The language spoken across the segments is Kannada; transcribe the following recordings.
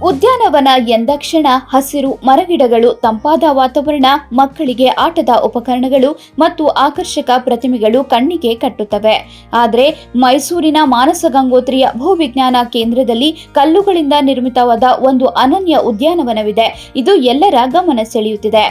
ಉದ್ಯಾನವನ ಎಂದಾಕ್ಷಣ ಹಸಿರು ಮರಗಿಡಗಳು, ತಂಪಾದ ವಾತಾವರಣ, ಮಕ್ಕಳಿಗೆ ಆಟದ ಉಪಕರಣಗಳು ಮತ್ತು ಆಕರ್ಷಕ ಪ್ರತಿಮೆಗಳು ಕಣ್ಣಿಗೆ ಕಟ್ಟುತ್ತವೆ. ಆದರೆ ಮೈಸೂರಿನ ಮಾನಸ ಗಂಗೋತ್ರಿಯ ಭೂವಿಜ್ಞಾನ ಕೇಂದ್ರದಲ್ಲಿ ಕಲ್ಲುಗಳಿಂದ ನಿರ್ಮಿತವಾದ ಒಂದು ಅನನ್ಯ ಉದ್ಯಾನವನವಿದೆ. ಇದು ಎಲ್ಲರ ಗಮನ ಸೆಳೆಯುತ್ತಿದೆ.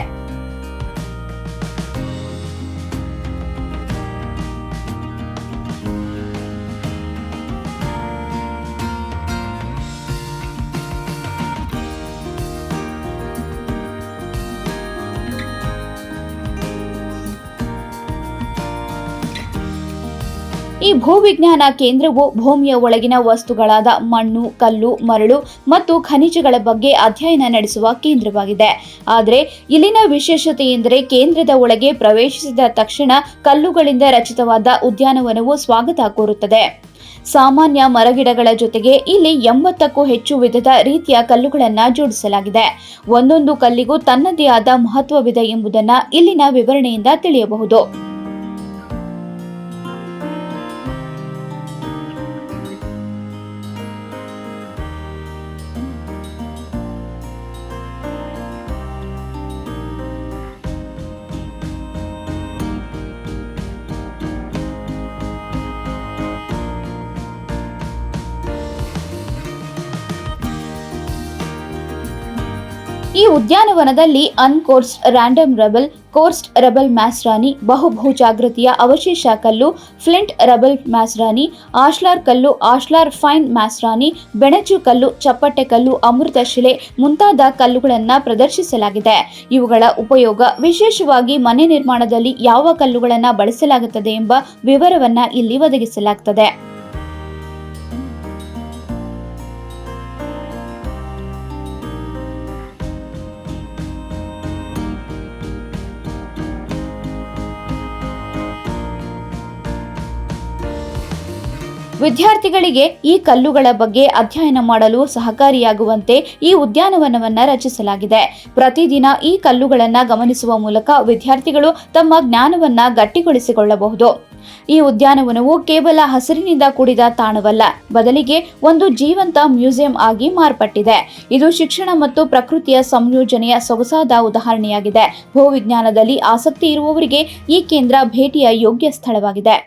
ಈ ಭೂವಿಜ್ಞಾನ ಕೇಂದ್ರವು ಭೂಮಿಯ ಒಳಗಿನ ವಸ್ತುಗಳಾದ ಮಣ್ಣು, ಕಲ್ಲು, ಮರಳು ಮತ್ತು ಖನಿಜಗಳ ಬಗ್ಗೆ ಅಧ್ಯಯನ ನಡೆಸುವ ಕೇಂದ್ರವಾಗಿದೆ. ಆದರೆ ಇಲ್ಲಿನ ವಿಶೇಷತೆ ಎಂದರೆ ಕೇಂದ್ರದ ಒಳಗೆ ಪ್ರವೇಶಿಸಿದ ತಕ್ಷಣ ಕಲ್ಲುಗಳಿಂದ ರಚಿತವಾದ ಉದ್ಯಾನವನವು ಸ್ವಾಗತ ಕೋರುತ್ತದೆ. ಸಾಮಾನ್ಯ ಮರಗಿಡಗಳ ಜೊತೆಗೆ ಇಲ್ಲಿ 80ಕ್ಕೂ ಹೆಚ್ಚು ವಿಧದ ರೀತಿಯ ಕಲ್ಲುಗಳನ್ನು ಜೋಡಿಸಲಾಗಿದೆ. ಒಂದೊಂದು ಕಲ್ಲಿಗೂ ತನ್ನದೇ ಆದ ಮಹತ್ವವಿದೆ ಎಂಬುದನ್ನು ಇಲ್ಲಿನ ವಿವರಣೆಯಿಂದ ತಿಳಿಯಬಹುದು. ಈ ಉದ್ಯಾನವನದಲ್ಲಿ ಅನ್ಕೋರ್ಸ್ಡ್ ರ್ಯಾಂಡಮ್ ರಬಲ್, ಕೋರ್ಸ್ಡ್ ರಬಲ್ ಮ್ಯಾಸ್ರಾನಿ, ಬಹುಭುಜಾಕೃತಿಯ ಅವಶೇಷ ಕಲ್ಲು, ಫ್ಲಿಂಟ್ ರಬಲ್ ಮ್ಯಾಸ್ರಾನಿ, ಆಶ್ಲಾರ್ ಕಲ್ಲು, ಆಶ್ಲಾರ್ ಫೈನ್ ಮ್ಯಾಸ್ರಾನಿ, ಬೆಣಚು ಕಲ್ಲು, ಚಪ್ಪಟೆ ಕಲ್ಲು, ಅಮೃತ ಶಿಲೆ ಮುಂತಾದ ಕಲ್ಲುಗಳನ್ನು ಪ್ರದರ್ಶಿಸಲಾಗಿದೆ. ಇವುಗಳ ಉಪಯೋಗ, ವಿಶೇಷವಾಗಿ ಮನೆ ನಿರ್ಮಾಣದಲ್ಲಿ ಯಾವ ಕಲ್ಲುಗಳನ್ನು ಬಳಸಲಾಗುತ್ತದೆ ಎಂಬ ವಿವರವನ್ನು ಇಲ್ಲಿ ಒದಗಿಸಲಾಗುತ್ತದೆ. ವಿದ್ಯಾರ್ಥಿಗಳಿಗೆ ಈ ಕಲ್ಲುಗಳ ಬಗ್ಗೆ ಅಧ್ಯಯನ ಮಾಡಲು ಸಹಕಾರಿಯಾಗುವಂತೆ ಈ ಉದ್ಯಾನವನವನ್ನು ರಚಿಸಲಾಗಿದೆ. ಪ್ರತಿದಿನ ಈ ಕಲ್ಲುಗಳನ್ನು ಗಮನಿಸುವ ಮೂಲಕ ವಿದ್ಯಾರ್ಥಿಗಳು ತಮ್ಮ ಜ್ಞಾನವನ್ನು ಗಟ್ಟಿಗೊಳಿಸಿಕೊಳ್ಳಬಹುದು. ಈ ಉದ್ಯಾನವನವು ಕೇವಲ ಹಸಿರಿನಿಂದ ಕೂಡಿದ ತಾಣವಲ್ಲ, ಬದಲಿಗೆ ಒಂದು ಜೀವಂತ ಮ್ಯೂಸಿಯಂ ಆಗಿ ಮಾರ್ಪಟ್ಟಿದೆ. ಇದು ಶಿಕ್ಷಣ ಮತ್ತು ಪ್ರಕೃತಿಯ ಸಂಯೋಜನೆಯ ಸೊಗಸಾದ ಉದಾಹರಣೆಯಾಗಿದೆ. ಭೂವಿಜ್ಞಾನದಲ್ಲಿ ಆಸಕ್ತಿ ಇರುವವರಿಗೆ ಈ ಕೇಂದ್ರ ಭೇಟಿಯ ಯೋಗ್ಯ ಸ್ಥಳವಾಗಿದೆ.